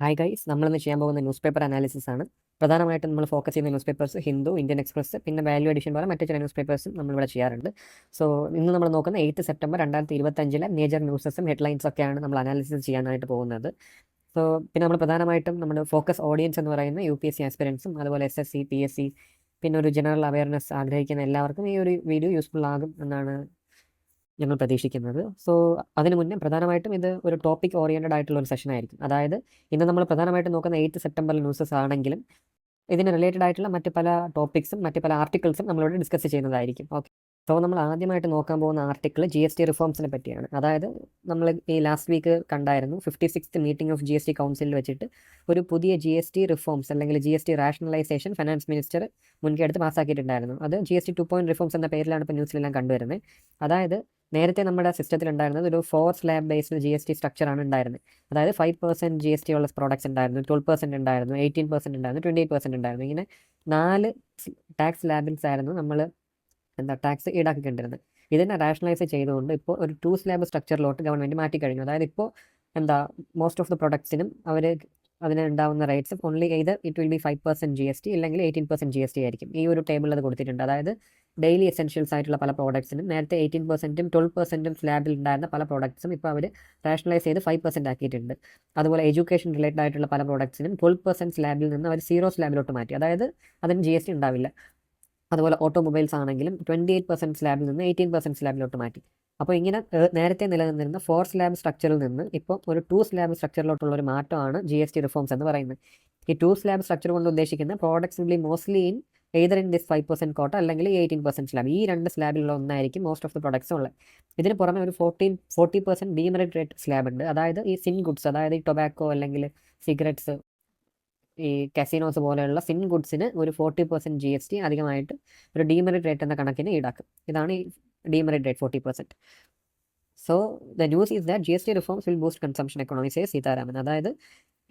Hi guys, നമ്മളിന്ന് ചെയ്യാൻ പോകുന്ന ന്യൂസ് പേപ്പർ അനാലിസിസ് ആണ്. പ്രധാനമായിട്ടും നമ്മൾ ഫോക്കസ് ചെയ്യുന്ന news papers Hindu, Indian express, പിന്നെ വാല്യൂ എഡിഷൻ പോലെ മറ്റു ചില ന്യൂസ് പേപ്പേഴ്സും നമ്മളിവിടെ ചെയ്യാറുണ്ട്. സോ ഇന്ന് നമ്മൾ നോക്കുന്ന 8 സെപ്റ്റംബർ 2025 മേജർ ന്യൂസസും ഹെഡ്ലൈൻസ് ഒക്കെയാണ് നമ്മൾ അനാലിസിസ് ചെയ്യാനായിട്ട് പോകുന്നത്. സോ പിന്നെ നമ്മൾ പ്രധാനമായിട്ടും നമ്മുടെ ഫോക്കസ് ഓഡിയൻസ് എന്ന് പറയുന്ന UPSC ആസ്പിരൻസും അതുപോലെ SSC, PSC, പിന്നെ ഒരു ജനറൽ അവയർനെസ് ആഗ്രഹിക്കുന്ന എല്ലാവർക്കും ഈ ഒരു വീഡിയോ യൂസ്ഫുൾ ആകും എന്നാണ് ഞങ്ങൾ പ്രതീക്ഷിക്കുന്നത്. സോ അതിന് മുന്നേ പ്രധാനമായിട്ടും ഇത് ഒരു ടോപ്പിക് ഓറിയൻറ്റഡ് ആയിട്ടുള്ള ഒരു സെഷൻ ആയിരിക്കും. അതായത് ഇന്ന് നമ്മൾ പ്രധാനമായിട്ടും നോക്കുന്ന 8 സെപ്റ്റംബർ ന്യൂസസ് ആണെങ്കിലും ഇതിന് റിലേറ്റഡ് ആയിട്ടുള്ള മറ്റ് പല ടോപ്പിക്സും മറ്റ് പല ആർട്ടിക്കിൾസും നമ്മളിവിടെ ഡിസ്കസ് ചെയ്യുന്നതായിരിക്കും. ഓക്കെ, സോ നമ്മൾ ആദ്യമായിട്ട് നോക്കാൻ പോകുന്ന ആർട്ടിക്കിൾ GST റിഫോംസിനെ പറ്റിയാണ്. അതായത് നമ്മൾ ഈ ലാസ്റ്റ് വീക്ക് കണ്ടായിരുന്നു 56th മീറ്റിംഗ് ഓഫ് GST കൗൺസിലിൽ വെച്ചിട്ട് ഒരു പുതിയ GST റിഫോംസ് അല്ലെങ്കിൽ GST റാഷണലൈസേഷൻ ഫിനാൻസ് മിനിസ്റ്റർ മുൻകൈ എടുത്ത് പാസ്സാക്കിയിട്ടുണ്ടായിരുന്നു. അത് GST 2.0 റിഫോംസ് എന്ന പേരിലാണ് ഇപ്പോൾ ന്യൂസിലെല്ലാം കണ്ടുവരുന്നത്. അതായത് നേരത്തെ നമ്മുടെ സിസ്റ്റത്തിൽ ഉണ്ടായിരുന്നത് ഒരു 4 സ്ലാബ് ബേസ്ഡ് GST സ്ട്രക്ചറാണ് ഉണ്ടായിരുന്നത്. അതായത് 5% GST ഉള്ള പ്രോഡക്ട്സ് ഉണ്ടായിരുന്നു, 12% ഉണ്ടായിരുന്നു, 18% ഉണ്ടായിരുന്നു, 28% ഉണ്ടായിരുന്നു. ഇങ്ങനെ 4 ടാക്സ് സ്ലാബിൽസ് ആയിരുന്നു നമ്മൾ ടാക്സ് ഈടാക്കിക്കൊണ്ടിരുന്നത്. ഇതിനെ റാഷണലൈസ് ചെയ്തുകൊണ്ട് ഇപ്പോൾ ഒരു 2 സ്ലാബ് സ്ട്രക്ചറിലോട്ട് ഗവൺമെൻറ് മാറ്റിക്കഴിഞ്ഞു. അതായത് ഇപ്പോൾ മോസ്റ്റ് ഓഫ് ദ പ്രൊഡക്ട്സിനും അവർ അതിന് ഉണ്ടാവുന്ന rates only either it will be 5% GST അല്ലെങ്കിൽ 18% GST ആയിരിക്കും. ഈ ഒരു ടേബിളിൽ അത് കൊടുത്തിട്ടുണ്ട്. അതായത് ഡെയിലി എസെൻഷ്യൽസ് ആയിട്ടുള്ള പല പ്രോഡക്ട്സിനും നേരത്തെ 18%ഉം 12%ഉം സ്ലാബിൽ ഉണ്ടായിരുന്ന പല പ്രോഡക്ട്സും ഇപ്പോൾ അവർ റാഷണലൈസ് ചെയ്ത് 5% ആക്കിയിട്ടുണ്ട്. അതുപോലെ എഡ്യൂക്കേഷൻ റിലേറ്റഡ് ആയിട്ടുള്ള പല പ്രോഡക്ട്സിനും 12% സ്ലാബിൽ നിന്ന് അവർ 0 സ്ലാബിലോട്ട് മാറ്റി. അതായത് അതിന് GST ഉണ്ടാവില്ല. അതുപോലെ ഓട്ടോമൊബൈൽസ് ആണെങ്കിലും 28% സ്ലാബിൽ നിന്ന് 18% സ്ലാബിലോട്ട് മാറ്റി. അപ്പോൾ ഇങ്ങനെ നേരത്തെ നിലനിന്നിരുന്ന 4 സ്ലാബ് സ്ട്രക്ചറിൽ നിന്ന് ഇപ്പോൾ ഒരു 2 സ്ലാബ് സ്ട്രക്ചറിലോട്ടുള്ള ഒരു മാറ്റമാണ് GST റിഫോംസ് എന്ന് പറയുന്നത്. ഈ 2 സ്ലാബ് സ്ട്രക്ചർ കൊണ്ട് ഉദ്ദേശിക്കുന്ന products will be mostly in either in this 5% കോട്ട അല്ലെങ്കിൽ 18% സ്ലാബ്. ഈ 2 സ്ലാബിലുള്ള ഒന്നായിരിക്കും മോസ്റ്റ് ഓഫ് ദി പ്രൊഡക്ട്സ് ഉള്ളത്. ഇതിന് പുറമെ ഒരു 40% ഡീമെറിറ്റ് റേറ്റ് സ്ലാബ് ഉണ്ട്. അതായത് ഈ സിൻ ഗുഡ്സ്, അതായത് ഈ ടൊബാക്കോ അല്ലെങ്കിൽ സിഗരറ്റ്സ്, ഈ കസിനോസ് പോലെയുള്ള സിൻ ഗുഡ്സിന് ഒരു 40% GST അധികമായിട്ട് ഒരു ഡീമെറിറ്റ് റേറ്റ് എന്ന കണക്കിന് ഈടാക്കും. ഇതാണ് ഈ demerit rate 40%. So the news is that GST reforms will boost consumption economy, say Sitharaman. അതായത്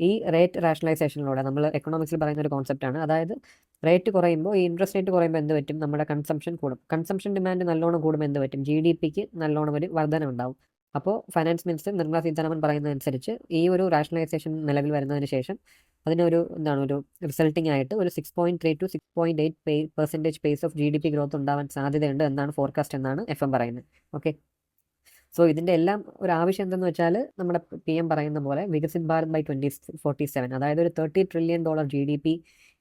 ഈ റേറ്റ് റാഷണലൈസേഷനിലൂടെ നമ്മൾ എക്കണോമിക്സിൽ പറയുന്ന ഒരു കോൺസെപ്റ്റാണ്. അതായത് റേറ്റ് കുറയുമ്പോൾ, ഈ ഇൻട്രസ്റ്റ് റേറ്റ് കുറയുമ്പോൾ എന്ത് പറ്റും? നമ്മുടെ കൺസംഷൻ കൂടും. കൺസംഷൻ ഡിമാൻഡ് നല്ലോണം കൂടുമ്പോൾ എന്ത് പറ്റും? GDPക്ക് നല്ലോണം ഒരു വർധന ഉണ്ടാവും. അപ്പോൾ ഫൈനാൻസ് മിനിസ്റ്റർ നിർമ്മല സീതാരാമൻ പറയുന്നതനുസരിച്ച് ഈ ഒരു റാഷണലൈസേഷൻ നിലവിൽ വരുന്നതിന് ശേഷം അതിനൊരു ഒരു റിസൾട്ടിംഗ് ആയിട്ട് ഒരു 6.3 to 6.8% pace of GDP growth ഉണ്ടാവാൻ സാധ്യതയുണ്ട് എന്നാണ് ഫോർകാസ്റ്റ് എന്നാണ് FM പറയുന്നത്. ഓക്കെ, സോ ഇതിൻ്റെ എല്ലാം ഒരു ആവശ്യം എന്തെന്ന് വെച്ചാൽ നമ്മുടെ PM പറയുന്ന പോലെ വികസിത് ഭാരത് ബൈ 2047, അതായത് ഒരു $30 trillion GDP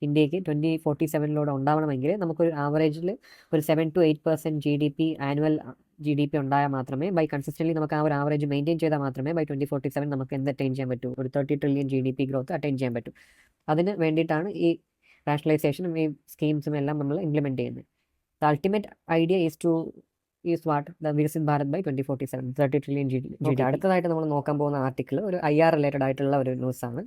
ഇന്ത്യക്ക് 2047 ഉണ്ടാവണമെങ്കിൽ നമുക്കൊരു ആവറേജിൽ ഒരു 7 to 8% GDP ആനുവൽ GDP ഉണ്ടായാൽ മാത്രമേ, ബൈ കൺസിസ്റ്റൻ്റ്ലി നമുക്ക് ആ ഒരു ആവറേജ് മെയിൻറ്റെയിൻ ചെയ്താൽ മാത്രമേ ബൈ 2047 നമുക്ക് എന്ത് അറ്റൈൻ ചെയ്യാൻ പറ്റൂ? ഒരു 30 trillion GDP ഗ്രോത്ത് അറ്റൈൻ ചെയ്യാൻ പറ്റൂ. അതിന് വേണ്ടിയിട്ടാണ് ഈ റാഷണലൈസേഷനും ഈ സ്കീംസും എല്ലാം നമ്മൾ ഇംപ്ലിമെൻറ്റ് ചെയ്യുന്നത്. The ultimate idea is what the Viksit Bharat by 2047, 30 trillion GDP. അടുത്തതായിട്ട് നമ്മൾ നോക്കാൻ പോകുന്ന ആർട്ടിക്കിൾ ഒരു IR റിലേറ്റഡ് ആയിട്ടുള്ള ഒരു ന്യൂസാണ്.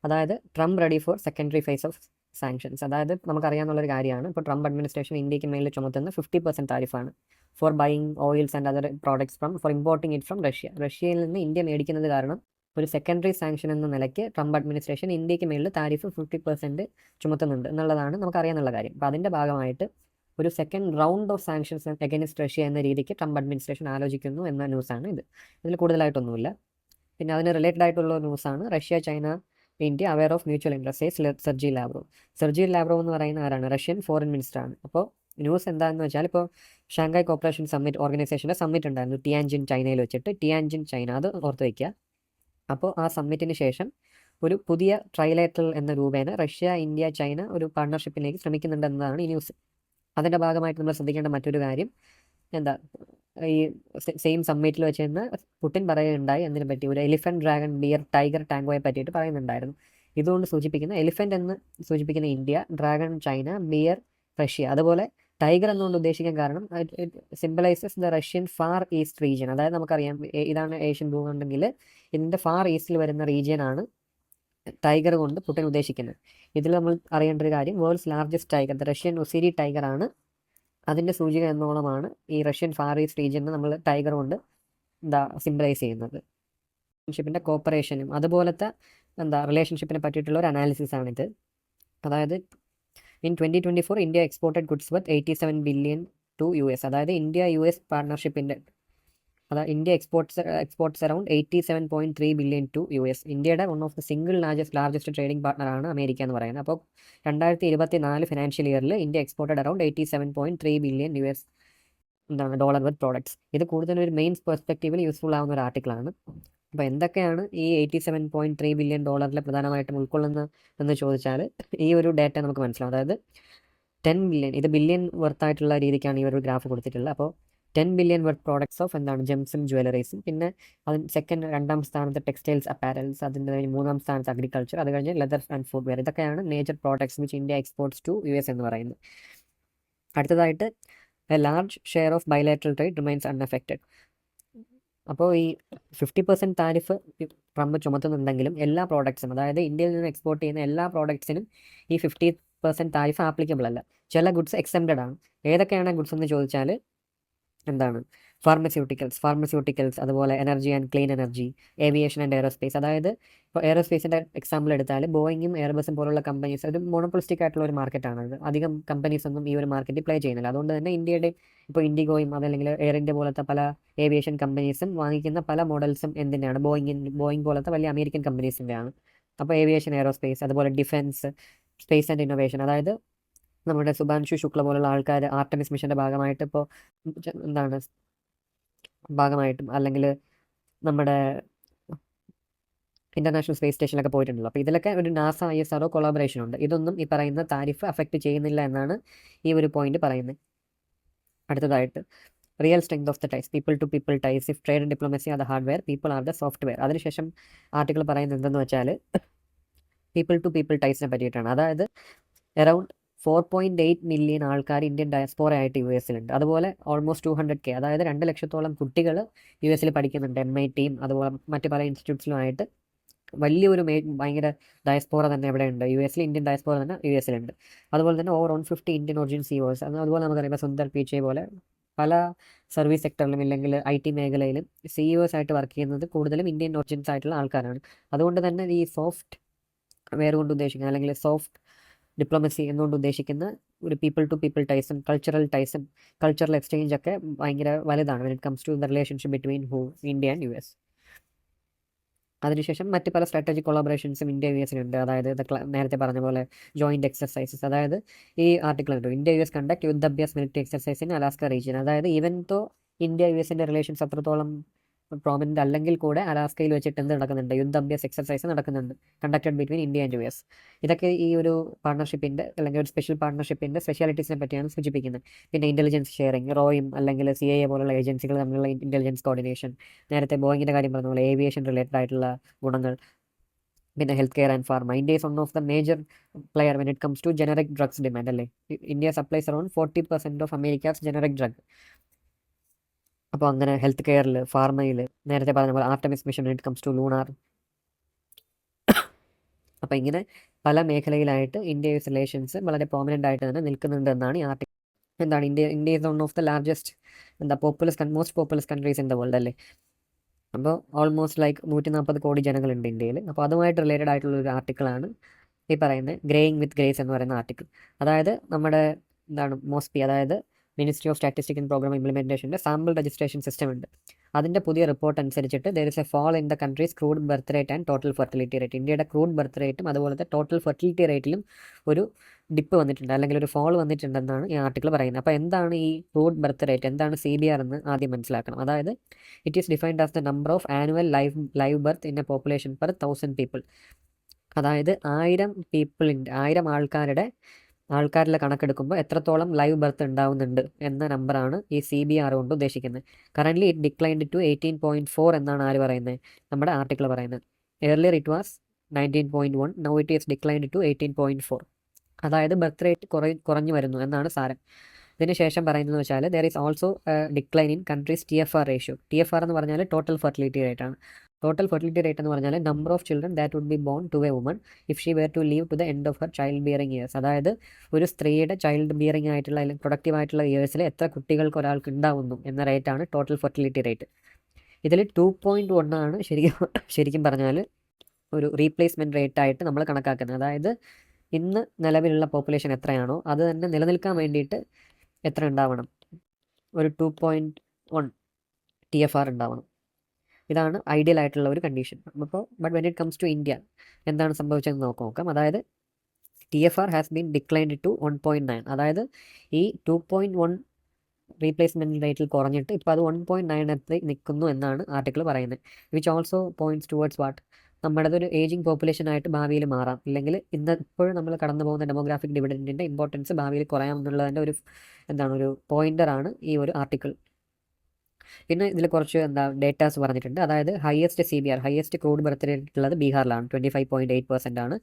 അതായത് Trump ready for secondary phase of sanctions. അതായത് നമുക്കറിയാവുന്നൊരു കാര്യമാണ്, ഇപ്പോൾ ട്രംപ് അഡ്മിനിസ്ട്രേഷൻ ഇന്ത്യക്ക് മേലിൽ ചുമത്തുന്ന 50% താരിഫാണ് for buying oils and other products for importing it from Russia. റഷ്യയിൽ നിന്ന് ഇന്ത്യ മേടിക്കുന്നത് കാരണം ഒരു സെക്കൻഡറി സാങ്ഷൻ എന്ന നിലയ്ക്ക് ട്രംപ് അഡ്മിനിസ്ട്രേഷൻ ഇന്ത്യക്ക് മേലിൽ താരിഫ് 50% ചുമത്തുന്നുണ്ട് എന്നുള്ളതാണ് നമുക്കറിയാവുന്ന കാര്യം. അപ്പോൾ അതിൻ്റെ ഭാഗമായിട്ട് ഒരു second round of sanctions against Russia എന്ന രീതിക്ക് ട്രംപ് അഡ്മിനിസ്ട്രേഷൻ ആലോചിക്കുന്നു എന്ന ന്യൂസാണ് ഇത്. ഇതിൽ കൂടുതലായിട്ടൊന്നുമില്ല. പിന്നെ അതിന് റിലേറ്റഡ് ആയിട്ടുള്ള ന്യൂസാണ് Russia, China, India aware of mutual interest, Sergey Lavrov. Sergey Lavrov എന്ന് പറയുന്ന ആരാണ്? റഷ്യൻ ഫോറിൻ മിനിസ്റ്റർ ആണ്. അപ്പോൾ ന്യൂസ് എന്താണെന്ന് വെച്ചാൽ, ഇപ്പോൾ ഷാങ്ഹായ് കോപ്പറേഷൻ സമ്മിറ്റ് ഓർഗനൈസേഷൻ്റെ സമ്മിറ്റ് ഉണ്ടായിരുന്നു ടിയാൻജിൻ ചൈനയിൽ വെച്ചിട്ട്. ടിയാൻജിൻ ചൈന, അത് ഓർത്ത് വയ്ക്കുക. അപ്പോൾ ആ സമ്മിറ്റിന് ശേഷം ഒരു പുതിയ ട്രൈലേറ്ററൽ എന്ന രൂപേണ റഷ്യ, ഇന്ത്യ, ചൈന ഒരു പാർട്ണർഷിപ്പിലേക്ക് ശ്രമിക്കുന്നുണ്ടെന്നതാണ് ഈ ന്യൂസ്. അതിൻ്റെ ഭാഗമായിട്ട് നമ്മൾ ശ്രദ്ധിക്കേണ്ട മറ്റൊരു കാര്യം ഈ സെയിം സമ്മിറ്റിൽ വെച്ച് തന്നെ പുടിൻ പറയുകയുണ്ടായി അതിനെ പറ്റി, ഒരു എലിഫന്റ്, ഡ്രാഗൺ, ബിയർ, ടൈഗർ, ടാങ്കോയെ പറ്റിയിട്ട് പറയുന്നുണ്ടായിരുന്നു. ഇതുകൊണ്ട് സൂചിപ്പിക്കുന്ന എലിഫന്റ് എന്ന് സൂചിപ്പിക്കുന്ന India, dragon China, bear Russia, അതുപോലെ ടൈഗർ എന്നുകൊണ്ട് ഉദ്ദേശിക്കാൻ കാരണം symbolises the Russian far east region. അതായത് നമുക്കറിയാം ഇതാണ് ഏഷ്യൻ ഭൂഖണ്ഡമെങ്കിൽ ഇതിൻ്റെ ഫാർ ഈസ്റ്റിൽ വരുന്ന റീജിയനാണ് ടൈഗർ കൊണ്ട് പുടിൻ ഉദ്ദേശിക്കുന്നത്. ഇതിൽ നമ്മൾ അറിയേണ്ട ഒരു കാര്യം, world's largest tiger the Russian ഒസിരി ടൈഗർ ആണ്. അതിൻ്റെ സൂചിക എന്നോണമാണ് ഈ റഷ്യൻ ഫാർ ഈസ്റ്റ് റീജിയനെ നമ്മൾ ടൈഗർ കൊണ്ട് സിംബലൈസ് ചെയ്യുന്നത്. റിലേഷൻഷിപ്പിൻ്റെ കോപ്പറേഷനും അതുപോലത്തെ റിലേഷൻഷിപ്പിനെ പറ്റിയിട്ടുള്ള ഒരു അനാലിസിസ് ആണിത്. അതായത് in 2024 India exported goods worth 87 billion to US. അതായത് ഇന്ത്യ US പാർട്ണർഷിപ്പിൻ്റെ അതായത് India exports around 87.3 billion to US. ഇന്ത്യയുടെ one of the single largest trading പാർട്ണറാണ് അമേരിക്ക എന്ന് പറയുന്നത്. അപ്പോൾ 2024 ഫിനാൻഷ്യൽ ഇയറിൽ India exported around 87.3 billion US dollar with products. ഇത് കൂടുതൽ ഒരു മെയിൻ പെർസ്പെക്റ്റീവിൽ യൂസ്ഫുൾ ആവുന്ന ഒരു ആർട്ടിക്കിളാണ്. അപ്പോൾ എന്തൊക്കെയാണ് ഈ 87.3 ബില്യൺ ഡോളറിൽ പ്രധാനമായിട്ടും ഉൾക്കൊള്ളുന്നത് എന്ന് ചോദിച്ചാൽ ഈ ഒരു ഡേറ്റ നമുക്ക് മനസ്സിലാവും. അതായത് 10 ബില്യൺ, ഇത് ബില്യൺ വർത്തായിട്ടുള്ള രീതിക്കാണ് ഈ ഒരു ഗ്രാഫ് കൊടുത്തിട്ടുള്ളത്. അപ്പോൾ 10 ബില്യൺ വർത്ത് പ്രോഡക്ട്സ് ഓഫ് ജെംസും ജ്വല്ലറീസും, പിന്നെ അതിന് രണ്ടാം സ്ഥാനത്ത് ടെക്സ്റ്റൈൽസ് അപ്പാരൽസ്, അതിൻ്റെ കഴിഞ്ഞ് മൂന്നാം സ്ഥാനത്ത് അഗ്രികൾച്ചർ, അത് കഴിഞ്ഞ് ലെതർ ആൻഡ് ഫുട്വെയർ. ഇതൊക്കെയാണ് major products which India exports to US എന്ന് പറയുന്നത്. അടുത്തതായിട്ട് a large share of bilateral trade remains unaffected. അപ്പോൾ ഈ 50% താരിഫ് ട്രംപ് ചുമത്തുന്നുണ്ടെങ്കിലും എല്ലാ പ്രോഡക്ട്സും, അതായത് ഇന്ത്യയിൽ നിന്ന് എക്സ്പോർട്ട് ചെയ്യുന്ന എല്ലാ പ്രോഡക്ട്സിനും ഈ 50% താരിഫ് ആപ്ലിക്കബിൾ അല്ല. ചില ഗുഡ്സ് എക്സെംപ്റ്റഡ് ആണ്. ഏതൊക്കെയാണ് ഗുഡ്സ് എന്ന് ചോദിച്ചാൽ ഫാർമസ്യൂട്ടിക്കൽസ്, അതുപോലെ energy and clean energy, aviation and aerospace. അതായത് ഇപ്പോൾ എയറോസ്പേസിൻ്റെ എക്സാമ്പിൾ എടുത്താൽ ബോയിങ്ങും എയർബസും പോലുള്ള കമ്പനീസ് ഒരു മോണോപോളിസ്റ്റിക് ആയിട്ടുള്ള ഒരു മാർക്കറ്റാണ്. അത് അധികം കമ്പനീസ് ഒന്നും ഈ ഒരു മാർക്കറ്റിൽ പ്ലേ ചെയ്യുന്നില്ല. അതുകൊണ്ട് തന്നെ ഇന്ത്യയുടെ ഇപ്പോൾ ഇൻഡിഗോയും അതല്ലെങ്കിൽ എയർ ഇന്ത്യ പോലത്തെ പല ഏവിയേഷൻ കമ്പനീസും വാങ്ങിക്കുന്ന പല മോഡൽസും എന്തിനാണ് ബോയിങ് പോലത്തെ വലിയ അമേരിക്കൻ കമ്പനീസിൻ്റെയാണ്. അപ്പോൾ ഏവിയേഷൻ, എയറോസ്പേസ്, അതുപോലെ ഡിഫൻസ്, സ്പേസ് ആൻഡ് ഇന്നോവേഷൻ, അതായത് നമ്മുടെ സുഭാൻഷു ശുക്ല പോലുള്ള ആൾക്കാർ ആർട്ടമിസ് മിഷൻ്റെ ഭാഗമായിട്ട് ഇപ്പോൾ ഭാഗമായിട്ടും അല്ലെങ്കിൽ നമ്മുടെ ഇൻ്റർനാഷണൽ സ്പേസ് സ്റ്റേഷനിലൊക്കെ പോയിട്ടുണ്ടല്ലോ. അപ്പോൾ ഇതിലൊക്കെ ഒരു നാസ ISRO കൊളാബറേഷൻ ഉണ്ട്. ഇതൊന്നും ഈ പറയുന്ന താരിഫ് അഫക്റ്റ് ചെയ്യുന്നില്ല എന്നാണ് ഈ ഒരു പോയിന്റ് പറയുന്നത്. അടുത്തതായിട്ട് real strength of the ties, people to people ties, if trade and diplomacy are the hardware, people are the software. അതിനുശേഷം ആർട്ടിക്കിൾ പറയുന്നത് എന്തെന്ന് വെച്ചാൽ പീപ്പിൾ ടു പീപ്പിൾ ടൈസിനെ പറ്റിയിട്ടാണ്. അതായത് അറൗണ്ട് 4.8 മില്യൺ ആൾക്കാർ ഇന്ത്യൻ ഡയസ്പോറ ആയിട്ട് US-ലുണ്ട്. അതുപോലെ ഓൾമോസ്റ്റ് 200K, അതായത് 2 ലക്ഷത്തോളം കുട്ടികൾ US-ൽ പഠിക്കുന്നുണ്ട്. MITയും അതുപോലെ മറ്റ് പല ഇൻസ്റ്റിറ്റ്യൂട്ട്സിലുമായിട്ട് വലിയൊരു ഭയങ്കര ഡയസ്പോറ തന്നെ ഇവിടെ ഉണ്ട്. US-ൽ ഇന്ത്യൻ ഡയസ്പോറ തന്നെ US-ലുണ്ട്. അതുപോലെ തന്നെ ഓവർ 150 ഇന്ത്യൻ ഒറിജിൻ CEOs. അതുപോലെ നമുക്കറിയാം സുന്ദർ പിച്ചെ പോലെ പല സർവീസ് സെക്ടറിലും ഇല്ലെങ്കിൽ IT മേഖലയിലും CEOs ആയിട്ട് വർക്ക് ചെയ്യുന്നത് കൂടുതലും ഇന്ത്യൻ ഒറിജിൻസ് ആയിട്ടുള്ള ആൾക്കാരാണ്. അതുകൊണ്ട് തന്നെ ഈ സോഫ്റ്റ് വെയർ കൊണ്ട് ഉദ്ദേശിക്കുന്നത് അല്ലെങ്കിൽ സോഫ്റ്റ് ഡിപ്ലോമസി എന്നുകൊണ്ട് ഉദ്ദേശിക്കുന്ന ഒരു പീപ്പിൾ ടു പീപ്പിൾ ടൈസും കൾച്ചറൽ എക്സ്ചേഞ്ച് ഒക്കെ ഭയങ്കര വലുതാണ് when it comes to the relationship between India and US. അതിനുശേഷം മറ്റ് പല സ്ട്രാറ്റജിക് കൊളാബറേഷൻസും ഇന്ത്യ US-ലുണ്ട്. അതായത് നേരത്തെ പറഞ്ഞ പോലെ ജോയിൻറ്റ് എക്സർസൈസസ്, അതായത് ഈ ആർട്ടിക്കിൾ ഉണ്ട് ഇന്ത്യ US കണ്ടക്ട് യുദ്ധഭ്യാസ് military exercise in Alaska region. അതായത് ഈവൻ തോ ഇന്ത്യ US-ൻ്റെ റിലേഷൻസ് അത്രത്തോളം പ്രോമിനൻ്റ് അല്ലെങ്കിൽ കൂടെ അലാസ്കയിൽ വെച്ചിട്ട് എന്ത് നടക്കുന്നുണ്ട്, യുദ്ധഭ്യാസ് എക്സർസൈസ് നടക്കുന്നുണ്ട്, conducted between India and US. ഇതൊക്കെ ഈ ഒരു പാർട്ണർഷിപ്പിൻ്റെ അല്ലെങ്കിൽ ഒരു സ്പെഷ്യൽ പാർട്ണർഷിപ്പിൻ്റെ സ്പെഷ്യാലിറ്റീസിനെ പറ്റിയാണ് സൂചിപ്പിക്കുന്നത്. പിന്നെ ഇൻ്റലിജൻസ് ഷെയറിംഗ്, റോയും അല്ലെങ്കിൽ CIA പോലുള്ള ഏജൻസികൾ തമ്മിലുള്ള ഇൻ്റലിജൻസ് കോർഡിനേഷൻ, നേരത്തെ ബോയിങ്ങിൻ്റെ കാര്യം പറഞ്ഞ പോലെ ഏവിയേഷൻ റിലേറ്റഡ് ആയിട്ടുള്ള ഗുണങ്ങൾ, പിന്നെ health care and pharma. India is one of the major player when it comes to generic drugs demand. അല്ലേ, India supplies around 40% of America's generic drug. അപ്പോൾ അങ്ങനെ ഹെൽത്ത് കെയറിൽ, ഫാർമയിൽ, നേരത്തെ പറഞ്ഞ പോലെ Artemis mission when it comes to lunar. അപ്പോൾ ഇങ്ങനെ പല മേഖലയിലായിട്ട് ഇന്ത്യ US റിലേഷൻസ് വളരെ പ്രോമിനൻ്റ് ആയിട്ട് തന്നെ നിൽക്കുന്നുണ്ട് എന്നാണ് ഈ article. India is one of the largest most populous countries in the world. അല്ലേ, അപ്പോൾ ഓൾമോസ്റ്റ് ലൈക്ക് 140 കോടി ജനങ്ങളുണ്ട് ഇന്ത്യയിൽ. അപ്പോൾ അതുമായിട്ട് റിലേറ്റഡ് ആയിട്ടുള്ള ഒരു ആർട്ടിക്കിളാണ് ഈ പറയുന്നത് ഗ്രേയിങ് വിത്ത് ഗ്രേസ് എന്ന് പറയുന്ന ആർട്ടിക്കിൾ. അതായത് നമ്മുടെ മോസ്പി, അതായത് ministry of statistics and programme ഇംപ്ലിമെൻറ്റേഷൻ്റെ സാമ്പിൾ രജിസ്ട്രേഷൻ സിസ്റ്റം ഉണ്ട്. അതിൻ്റെ പുതിയ റിപ്പോർട്ട് അനുസരിച്ചിട്ട് there is a fall in the country's crude birth rate and total fertility rate. ഇന്ത്യയുടെ ക്രൂഡ് ബർത്ത് റേറ്റും അതുപോലത്തെ ടോട്ടൽ ഫെർട്ടിലിറ്റി റേറ്റിലും ഒരു ഡിപ്പ് വന്നിട്ടുണ്ട്, അല്ലെങ്കിൽ ഒരു ഫോൾ വന്നിട്ടുണ്ടെന്നാണ് ഈ ആർട്ടിക്കിൾ പറയുന്നത്. അപ്പോൾ എന്താണ് ഈ ക്രൂഡ് ബർത്ത് റേറ്റ്, എന്താണ് CBR എന്ന് ആദ്യം മനസ്സിലാക്കണം. അതായത് it is defined as the number of annual live birth in A population per 1000 people. അതായത് 1000 ആൾക്കാരിലെ കണക്കെടുക്കുമ്പോൾ എത്രത്തോളം ലൈവ് ബർത്ത് ഉണ്ടാവുന്നുണ്ട് എന്ന നമ്പറാണ് ഈ CBR കൊണ്ട് ഉദ്ദേശിക്കുന്നത്. കറൻ്റ്ലി ഇറ്റ് ഡിക്ലൈൻഡ് ടു 18.4 എന്നാണ് ആര് പറയുന്നത്, നമ്മുടെ ആർട്ടിക്കിൾ പറയുന്നത്. Earlier it was 19.1, now it is declined to 18.4. അതായത് ബർത്ത് റേറ്റ് കുറഞ്ഞു വരുന്നു എന്നാണ് സാരം. ഇതിന് ശേഷം പറയുന്നത് വെച്ചാൽ there is also decline in countries TFR ratio. TFR എന്ന് പറഞ്ഞാൽ ടോട്ടൽ ഫെർട്ടിലിറ്റി റേറ്റ് ആണ്. ടോട്ടൽ ഫെർട്ടിലിറ്റി റേറ്റ് എന്ന് പറഞ്ഞാൽ number of children that would be born to a woman if she were to live to the end of her child bearing years. അതായത് ഒരു സ്ത്രീയുടെ child bearing ആയിട്ടുള്ള അല്ലെങ്കിൽ productive ആയിട്ടുള്ള ഇയേഴ്സിൽ എത്ര കുട്ടികൾക്ക് ഒരാൾക്ക് ഉണ്ടാവുന്നു എന്ന റേറ്റാണ് ടോട്ടൽ ഫെർട്ടിലിറ്റി റേറ്റ്. ഇതിൽ 2.1 ആണ് ശരിക്കും പറഞ്ഞാൽ ഒരു റീപ്ലേസ്മെൻറ്റ് റേറ്റ് ആയിട്ട് നമ്മൾ കണക്കാക്കുന്നത്. അതായത് ഇന്ന് നിലവിലുള്ള പോപ്പുലേഷൻ എത്രയാണോ അത് തന്നെ നിലനിൽക്കാൻ വേണ്ടിയിട്ട് എത്ര ഉണ്ടാവണം, ഒരു 2.1 TFR ഉണ്ടാവണം. ഇതാണ് ഐഡിയൽ ആയിട്ടുള്ള ഒരു കണ്ടീഷൻ. അപ്പോൾ but when it comes to India എന്താണ് സംഭവിച്ചതെന്ന് നോക്കാം. അതായത് TFR has been declined to 1.9. അതായത് ഈ 2.1 റീപ്ലേസ്മെൻറ്റ് റേറ്റിൽ കുറഞ്ഞിട്ട് ഇപ്പോൾ അത് 1.9 നിൽക്കുന്നു എന്നാണ് ആർട്ടിക്കിൾ പറയുന്നത്. Which also points towards what, നമ്മുടേതൊരു ഏജിങ് പോപ്പുലേഷനായിട്ട് ഭാവിയിൽ മാറാം, ഇല്ലെങ്കിൽ ഇപ്പോഴും നമ്മൾ കടന്നു പോകുന്ന ഡെമോഗ്രാഫിക് ഡിവിഡൻറ്റിൻ്റെ ഇമ്പോർട്ടൻസ് ഭാവിയിൽ കുറയാം എന്നുള്ളതിൻ്റെ ഒരു ഒരു പോയിൻ്ററാണ് ഈ ഒരു ആർട്ടിക്കിൾ. പിന്നെ ഇതിൽ കുറച്ച് ഡേറ്റാസ് പറഞ്ഞിട്ടുണ്ട്. അതായത് highest CBR, highest crude birth rate ഉള്ളത് ബീഹാറിലാണ്, 25.8% ആണ്.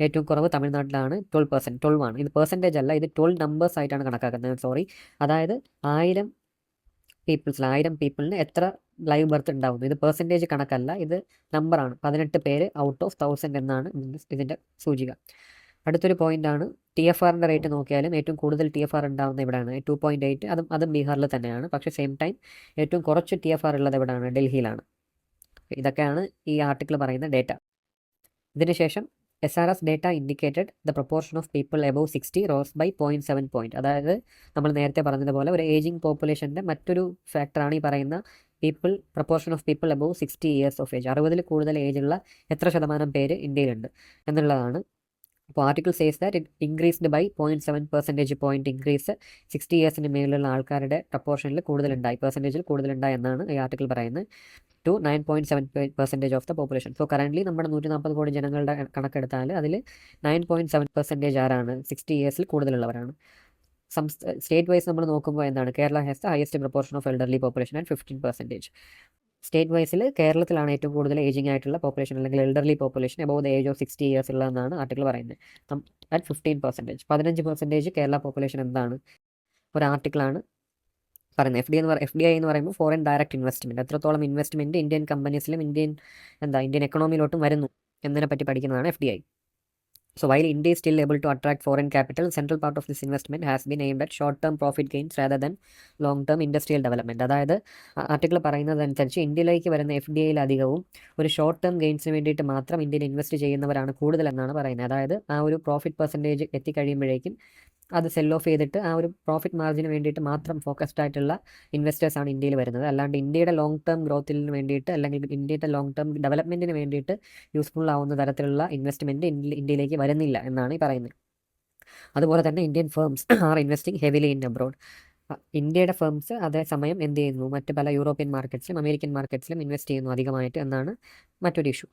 ഏറ്റവും കുറവ് തമിഴ്നാട്ടിലാണ്, 12% ആണ്. ഇത് പെർസെൻറ്റേജ് അല്ല, ഇത് 12 നമ്പേഴ്സ് ആയിട്ടാണ് കണക്കാക്കുന്നത്. അതായത് 1000 പീപ്പിളിന് എത്ര ലൈവ് ബർത്ത് ഉണ്ടാവുന്നു. ഇത് പെർസെൻറ്റേജ് കണക്കല്ല, ഇത് നമ്പറാണ്. 18 പേര് ഔട്ട് ഓഫ് 1000 എന്നാണ് ഇതിൻ്റെ സൂചിക. അടുത്തൊരു പോയിൻ്റാണ് TFRൻ്റെ റേറ്റ് നോക്കിയാലും ഏറ്റവും കൂടുതൽ TFR ഉണ്ടാകുന്ന ഇവിടെയാണ്, 2.8. അതും ബീഹാറിൽ തന്നെയാണ്. പക്ഷേ സെയിം ടൈം ഏറ്റവും കുറച്ച് TFR ഉള്ളത് എവിടെയാണ്, ഡൽഹിയിലാണ്. ഇതൊക്കെയാണ് ഈ ആർട്ടിക്കിൾ പറയുന്ന ഡേറ്റ. ഇതിനുശേഷം SRS data indicated the proportion of people above 60 rose by 0.7 point. അതായത് നമ്മൾ നേരത്തെ പറഞ്ഞതുപോലെ ഒരു ഏജിങ് പോപ്പുലേഷൻ്റെ മറ്റൊരു ഫാക്ടറാണ് ഈ പറയുന്ന proportion of people above 60 years of age. 60-ൽ കൂടുതൽ ഏജുള്ള എത്ര ശതമാനം പേര് ഇന്ത്യയിലുണ്ട് എന്നുള്ളതാണ്. അപ്പോൾ article says that it increased by 0.7% point increase 60 ഇയേഴ്സിന് മേലുള്ള ആൾക്കാരുടെ പ്രപ്പോർഷനിൽ പെർസെൻറ്റേജിൽ കൂടുതലുണ്ടായി എന്നാണ് ഈ ആർട്ടിക്കിൾ പറയുന്നത്, to 9.7% of the population. So currently നമ്മുടെ 140 കോടി ജനങ്ങളുടെ കണക്കെടുത്താൽ അതിൽ 9.7% ആരാണ്, 60 ഇയേഴ്സിൽ കൂടുതലുള്ളവരാണ്. സ്റ്റേറ്റ് വൈസ് നമ്മൾ നോക്കുമ്പോൾ എന്താണ്, Kerala has the highest proportion of elderly population and 15%. State വൈസിൽ കേരളത്തിലാണ് ഏറ്റവും കൂടുതൽ ഏജിങ് ആയിട്ടുള്ള പോപ്പുലേഷൻ അല്ലെങ്കിൽ elderly population above the age of 60 years ഉള്ളതെന്നാണ് ആർട്ടിക്കിൾ പറയുന്നത്. അറ്റ് 15%. 15% കേരള പോപ്പുലേഷൻ എന്താണ്, ഒരു ആർട്ടിക്കിളാണ് പറയുന്നത്. FDI എന്ന് പറയുമ്പോൾ ഫോറിൻ ഡയറക്റ്റ് ഇൻവെസ്റ്റ്മെൻറ്റ്. എത്രത്തോളം ഇൻവെസ്റ്റ്മെൻറ്റ് ഇന്ത്യൻ കമ്പനീസിലും ഇന്ത്യൻ എക്കണോമിയിലോട്ടും വരുന്നു എന്നതിനെ പറ്റി പഠിക്കുന്നതാണ് FDI. So while India is still able to attract foreign capital, central part of this investment has been aimed at short-term profit gains rather than long-term industrial development. അതായത് article പറയുന്നതനുസരിച്ച് ഇന്ത്യയിലേക്ക് വരുന്ന FDIയിൽ അധികവും ഒരു ഷോർട്ട് ടേം ഗെയിൻസിന് വേണ്ടിയിട്ട് മാത്രം ഇന്ത്യയിൽ invest ചെയ്യുന്നവരാണ് കൂടുതലെന്നാണ് പറയുന്നത്. അതായത് ആ ഒരു പ്രോഫിറ്റ് പെർസെൻറ്റേജ് എത്തിക്കഴിയുമ്പോഴേക്കും അത് സെൽ ഓഫ് ചെയ്തിട്ട് ആ ഒരു പ്രോഫിറ്റ് മാർജിന് വേണ്ടിയിട്ട് മാത്രം ഫോക്കസ്ഡ് ആയിട്ടുള്ള ഇൻവെസ്റ്റേഴ്സാണ് ഇന്ത്യയിൽ വരുന്നത്. അല്ലാണ്ട് ഇന്ത്യയുടെ ലോങ് ടേം ഗ്രോത്തിന് വേണ്ടിയിട്ട് അല്ലെങ്കിൽ ഇന്ത്യയുടെ ലോങ് ടേം ഡെവലപ്മെൻറ്റിന് വേണ്ടിയിട്ട് യൂസ്ഫുൾ ആവുന്ന തരത്തിലുള്ള ഇൻവെസ്റ്റ്മെൻറ്റ് ഇന്ത്യയിലേക്ക് വരുന്നില്ല എന്നാണ് ഈ പറയുന്നത്. അതുപോലെ തന്നെ Indian firms R investing heavily in abroad. ഇന്ത്യയുടെ ഫേംസ് അതേസമയം എന്ത് ചെയ്യുന്നു, മറ്റ് പല യൂറോപ്യൻ മാർക്കറ്റ്സിലും അമേരിക്കൻ മാർക്കറ്റ്സിലും ഇൻവെസ്റ്റ് ചെയ്യുന്നു അധികമായിട്ട് എന്നാണ് മറ്റൊരു ഇഷ്യൂ.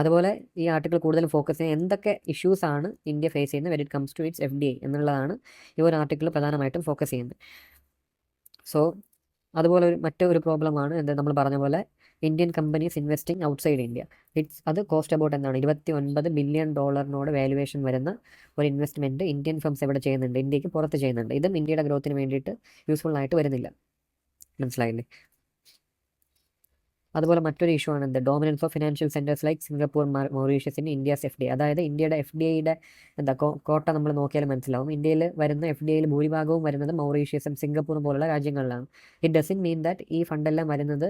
അതുപോലെ ഈ ആർട്ടിക്കിൾ കൂടുതലും ഫോക്കസ് ചെയ്യുന്ന എന്തൊക്കെ ഇഷ്യൂസാണ് ഇന്ത്യ ഫേസ് ചെയ്യുന്നത് when it comes to its FDI എന്നുള്ളതാണ് ഈ ഒരു ആർട്ടിക്കിൾ പ്രധാനമായിട്ടും ഫോക്കസ് ചെയ്യുന്നത്. സോ അതുപോലെ മറ്റൊരു പ്രോബ്ലമാണ് നമ്മൾ പറഞ്ഞ പോലെ Indian companies investing outside India. അത് കോസ്റ്റ് അബൌട്ട് എന്താണ്, $29 ബില്യൺ വാല്യുവേഷൻ വരുന്ന ഒരു ഇൻവെസ്റ്റ്മെൻറ്റ് ഇന്ത്യൻ ഫേംസ് എവിടെ ചെയ്യുന്നുണ്ട്, ഇന്ത്യക്ക് പുറത്ത് ചെയ്യുന്നുണ്ട്. ഇതും ഇന്ത്യയുടെ ഗ്രോത്തിന് വേണ്ടിയിട്ട് യൂസ്ഫുൾ ആയിട്ട് വരുന്നില്ല. മനസ്സിലായില്ലേ? അതുപോലെ മറ്റൊരു ഇഷ്യൂ ആണ് dominance of financial centres like Singapore, Mauritius in India's FDI. അതായത് ഇന്ത്യയുടെ FDIയുടെ കോട്ട നമ്മൾ നോക്കിയാൽ മനസ്സിലാവും. ഇന്ത്യയിൽ വരുന്ന FDIയിൽ ഭൂരിഭാഗവും വരുന്നത് മൗറീഷ്യസും സിംഗപ്പൂറും പോലുള്ള രാജ്യങ്ങളിലാണ്. ഇറ്റ് ഡസൻ മീൻ ദാറ്റ് ഈ ഫണ്ടെല്ലാം വരുന്നത്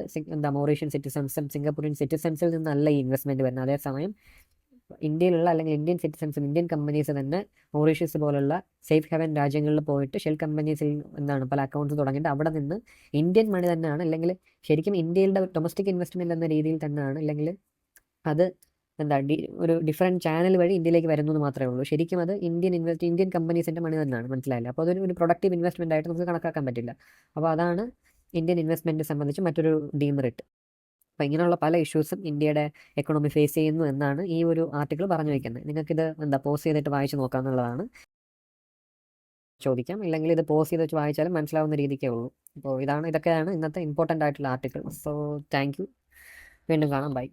മൗറീഷ്യൻ സിറ്റിസൺസും സിംഗപ്പൂരിയൻ സിറ്റിസൺസിൽ നിന്നല്ല ഈ ഇൻവെസ്റ്റ്മെൻറ്റ് വരുന്നത്. അതേസമയം ഇന്ത്യയിലുള്ള അല്ലെങ്കിൽ ഇന്ത്യൻ സിറ്റിസൺസും ഇന്ത്യൻ കമ്പനീസ് തന്നെ മൗറീഷ്യസ് പോലുള്ള സേഫ് ഹെവൻ രാജ്യങ്ങളിൽ പോയിട്ട് ഷെൽ കമ്പനീസിൽ പല അക്കൗണ്ട്സ് തുടങ്ങിയിട്ട് അവിടെ നിന്ന് ഇന്ത്യൻ മണി തന്നെയാണ്, അല്ലെങ്കിൽ ശരിക്കും ഇന്ത്യയുടെ ഡൊമസ്റ്റിക് ഇൻവെസ്റ്റ്മെൻറ്റ് എന്ന രീതിയിൽ തന്നെയാണ്, അല്ലെങ്കിൽ അത് ഒരു ഡിഫറെൻറ്റ് ചാനൽ വഴി ഇന്ത്യയിലേക്ക് വരുന്നു എന്ന് മാത്രമേ ഉള്ളൂ. ശരിക്കും അത് ഇന്ത്യൻ കമ്പനീസിൻ്റെ മണി തന്നെയാണ്. മനസ്സിലായില്ല? അപ്പോൾ അതൊരു പ്രൊഡക്റ്റീവ് ഇൻവെസ്റ്റ്മെൻ്റ് ആയിട്ട് നമുക്ക് കണക്കാക്കാൻ പറ്റില്ല. അപ്പോൾ അതാണ് ഇന്ത്യൻ ഇൻവെസ്റ്റ്മെൻറ്റ് സംബന്ധിച്ച് മറ്റൊരു ഡീമെറിറ്റ്. അപ്പോൾ ഇങ്ങനെയുള്ള പല ഇഷ്യൂസും ഇന്ത്യയുടെ എക്കണോമി ഫേസ് ചെയ്യുന്നു എന്നാണ് ഈ ഒരു ആർട്ടിക്കിൾ പറഞ്ഞു വയ്ക്കുന്നത്. നിങ്ങൾക്കിത് പോസ് ചെയ്തിട്ട് വായിച്ച് നോക്കാമെന്നുള്ളതാണ്. ചോദിക്കാം, ഇല്ലെങ്കിൽ ഇത് പോസ് ചെയ്ത് വെച്ച് വായിച്ചാലും മനസ്സിലാവുന്ന രീതിക്കേ ഉള്ളൂ. അപ്പോൾ ഇതൊക്കെയാണ് ഇന്നത്തെ ഇമ്പോർട്ടൻ്റ് ആയിട്ടുള്ള ആർട്ടിക്കിൾ. So thank you. വീണ്ടും കാണാം. ബൈ.